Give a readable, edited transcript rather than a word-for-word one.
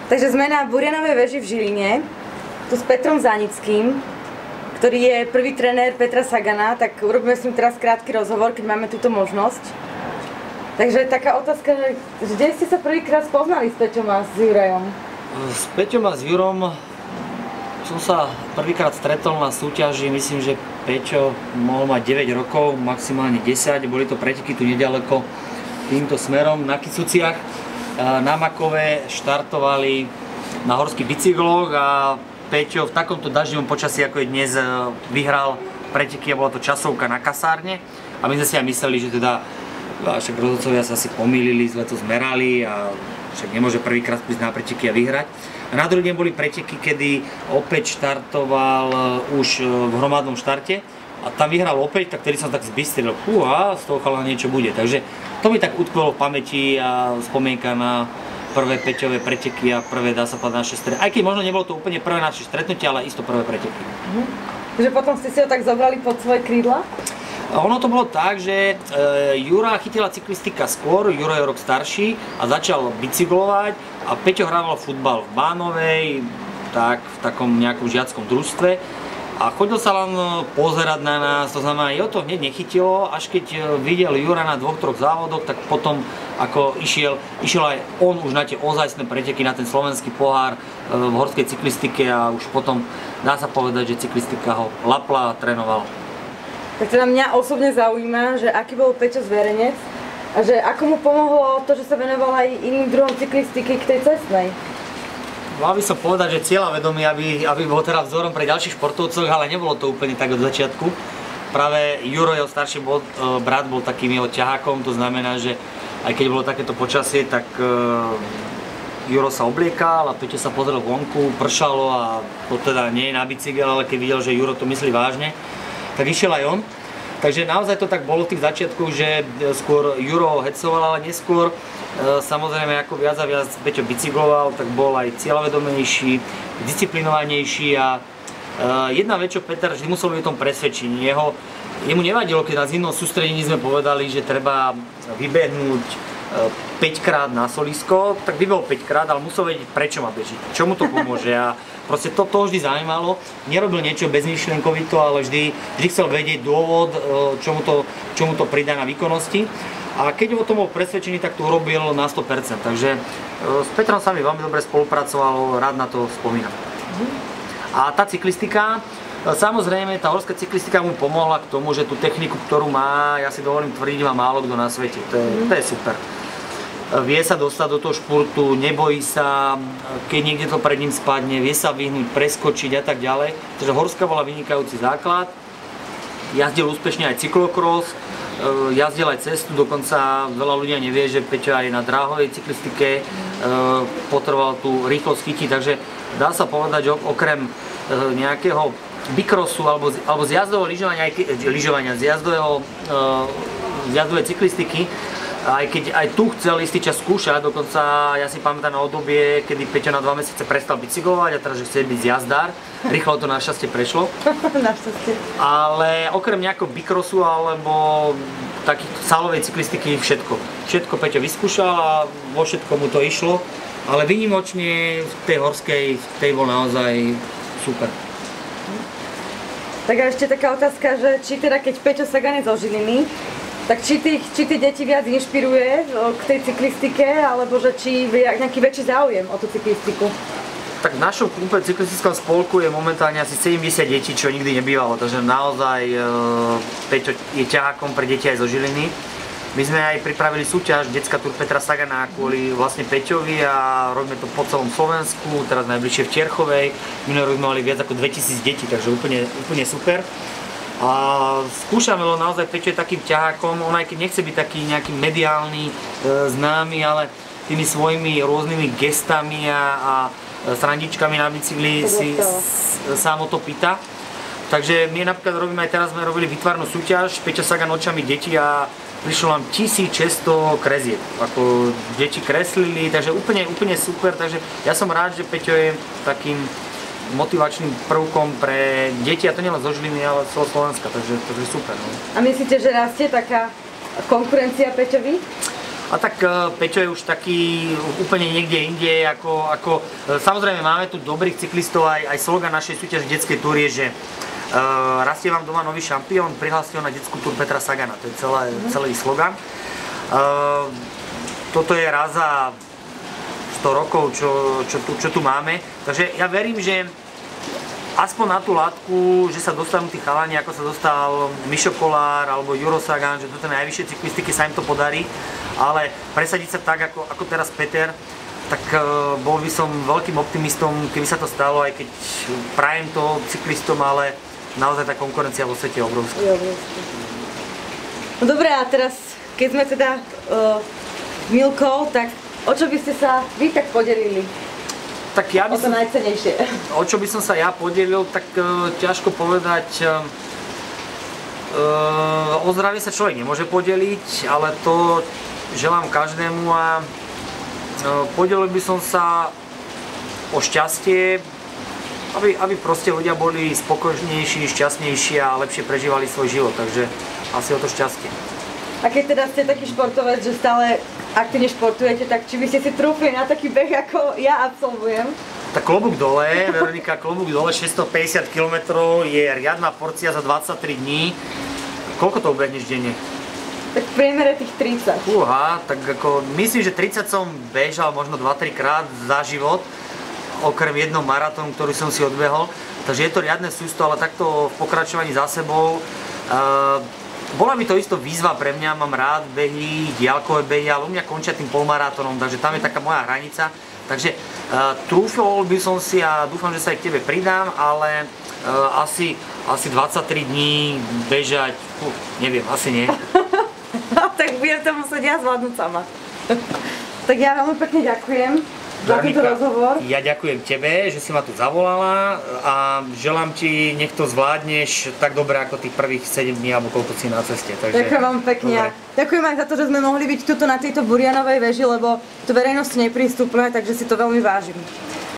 Takže sme na Burianovej veži v Žiline, tu s Petrom Zánickým, ktorý je prvý trenér Petra Sagana, tak urobíme s ním teraz krátky rozhovor, keď máme túto možnosť. Takže taká otázka, že kde ste sa prvýkrát spoznali s Peťom a s Jurajom? S Peťom a s Jurom som sa prvýkrát stretol na súťaži, myslím, že Peťo mohol mať 9 rokov, maximálne 10, boli to preteky tu nedaleko týmto smerom na Kysuciach. Na Makove štartovali na horských bicykloch a Peťo v takomto daždivom počasí, ako je dnes, vyhral preteky a bola to časovka na kasárne. A my sme si aj mysleli, že teda však rozhodcovia sa asi pomýlili, zle to zmerali a však nemôže prvýkrát prísť na preteky a vyhrať. A na druhý deň boli preteky, kedy opäť štartoval už v hromadnom štarte a tam vyhral opäť, tak vtedy som tak zbystril, z toho chalana niečo bude. Takže to mi tak utkvelo v pamäti a spomienka na prvé Peťové preteky a prvé, dá sa povedať, naše stretnutie. Aj keď možno nebolo to úplne prvé naše stretnutie, ale isto prvé preteky. Takže potom ste si ho tak zobrali pod svoje krídla? Ono to bolo tak, že Jura chytila cyklistika skôr, Juro je rok starší a začal bicyklovať a Peťo hrával futbal v Bánovej, tak v takom nejakom žiackom družstve. A chodil sa len pozerať na nás, to znamená, jeho to hneď nechytilo, až keď videl Jura na 2-3 závodoch, tak potom ako išiel aj on už na tie ozajstné preteky, na ten slovenský pohár v horskej cyklistike a už potom dá sa povedať, že cyklistika ho lapla a trénovala. Tak teda mňa osobne zaujíma, že aký bol Peťo zverenec a že ako mu pomohlo to, že sa venoval aj iným druhom cyklistiky k tej cestnej. Mal by som povedať, že cieľavedomý, aby bol teda vzorom pre ďalších športovcov, ale nebolo to úplne tak od začiatku. Práve Juro, jeho starší brat, bol takým jeho ťahákom, to znamená, že aj keď bolo takéto počasie, tak Juro sa obliekal a Peťo sa pozrel vonku, pršalo a to teda nie je na bicykel, ale keď videl, že Juro to myslí vážne, tak išiel aj on. Takže naozaj to tak bolo v tých začiatkoch, že skôr Juro hecoval, ale neskôr samozrejme ako viac a viac Peťo bicykloval, tak bol aj cieľavedomejší, disciplinovanejší a jedna vec, čo Peter vždy musel byť o tom presvedčení. Jemu nevadilo, keď na zimnom sústredení sme povedali, že treba vybehnúť 5 krát na solisko, tak vybehol 5 krát, ale musel vedieť, prečo má bežiť, čo mu to pomôže. A proste to vždy zaujímalo, nerobil niečo bezmyšlienkovito, ale vždy chcel vedieť dôvod, čo mu to pridá na výkonnosti. A keď o tom bol presvedčený, tak to urobil na 100%. Takže s Petrom sa mi veľmi dobre spolupracovalo, rád na to spomínam. A tá cyklistika, samozrejme, tá horská cyklistika mu pomohla k tomu, že tú techniku, ktorú má, ja si dovolím tvrdiť, má málo kto na svete. To je super. Vie sa dostať do toho športu, nebojí sa, keď niekde to pred ním spadne, vie sa vyhnúť, preskočiť a tak ďalej. Takže horská bola vynikajúci základ. Jazdil úspešne aj cyklokros, jazdil aj cestu, dokonca veľa ľudí nevie, že Peťo aj na dráhovej cyklistike potreboval tú rýchlosť chytiť, takže dá sa povedať, že okrem nejakého bikrosu alebo z jazdového lyžovania, z jazdovej cyklistiky, aj keď aj tu chcel istý čas skúšať, dokonca ja si pamätám na obdobie, kedy Peťo na 2 mesiace prestal bicyklovať a teraz, že chce byť jazdár. Rýchlo to našťastie prešlo. Našťastie. Ale okrem nejakého bikrosu alebo takých salovej cyklistiky všetko Peťo vyskúšal a vo všetko mu to išlo. Ale výnimočne v tej horskej, bol naozaj super. Tak a ešte taká otázka, že či teda keď Peťo Sagan je zo Žiliny, tak či tie deti viac inšpiruje k tej cyklistike, alebo že či nejaký väčší záujem o tú cyklistiku? Tak v našom klube cyklistickom spolku je momentálne asi 70 detí, čo nikdy nebývalo, takže naozaj Peťo je ťahákom pre deti aj zo Žiliny. My sme aj pripravili súťaž Detská túr Petra Sagana kvôli vlastne Peťovi a robíme to po celom Slovensku, teraz najbližšie v Čierchovej. Minulý rok sme mali viac ako 2000 detí, takže úplne super. A skúšame, lebo naozaj Peťo je takým ťahákom, on aj keď nechce byť taký nejaký mediálny, známy, ale tými svojimi rôznymi gestami a srandičkami na bicykli si sám o to pýta. Takže my napríklad robíme, aj teraz sme robili výtvarnú súťaž Peťo Sagan očami detí a prišlo nám 1600 kresieb, ako deti kreslili, takže úplne super, takže ja som rád, že Peťo je takým motivačným prvkom pre deti, a to nielen zo Žiliny, ale celého Slovenska, takže super. No. A myslíte, že rastie taká konkurencia Peťovi? A tak Peťo je už taký úplne niekde inde, samozrejme máme tu dobrých cyklistov, aj slogan našej súťaže detskej túry je, že rastie vám doma nový šampión, prihláste ho na detskú túr Petra Sagana, to je celý slogan. Toto je raz za 100 rokov, čo tu máme, takže ja verím, že aspoň na tú látku, že sa dostanú tí chalani, ako sa dostal Mišo Kolár alebo Juro Sagan, že do tej najvyššej cyklistiky sa im to podarí, ale presadiť sa tak, ako teraz Peter, tak bol by som veľkým optimistom, keby sa to stalo, aj keď prajem to cyklistom, ale naozaj tá konkurencia vo svete je obrovská. No dobré, a teraz, keď sme teda Milkou, tak o čo by ste sa vy tak podelili? Tak ja by som... O to najcennejšie. O čo by som sa ja podelil, tak ťažko povedať. O zdravie sa človek nemôže podeliť, ale to želám každému a podelil by som sa o šťastie, aby proste ľudia boli spokojnejší, šťastnejší a lepšie prežívali svoj život, takže asi o to šťastie. A keď teda ste taký športovec, že stále aktívne športujete, tak či by ste si trúfli na taký beh, ako ja absolvujem? Tak klobúk dole, Veronika, klobúk dole, 650 km je riadna porcia za 23 dní. Koľko to ubehneš denne? Tak v priemere tých 30. Fúha, tak ako myslím, že 30 som bežal možno 2-3 krát za život, okrem jednou maratónu, ktorú som si odbehol. Takže je to riadne sústo, ale takto v pokračovaní za sebou. Bola by to isto výzva pre mňa, mám rád behy, diaľkové behy, ale u mňa končia tým polmaratónom, takže tam je taká moja hranica. Takže trúfol by som si a dúfam, že sa aj k tebe pridám, ale asi 23 dní bežať, neviem, asi nie. Tak budem to musieť ja zvládnuť sama. Tak ja veľmi pekne ďakujem za tento rozhovor. Ja ďakujem tebe, že si ma tu zavolala a želám ti, nech to zvládneš tak dobre ako tých prvých 7 dní alebo koľko si na ceste. Takže, ďakujem vám pekne. Ďakujem aj za to, že sme mohli byť tuto na tejto Burianovej veži, lebo to verejnosti neprístupné, takže si to veľmi vážim.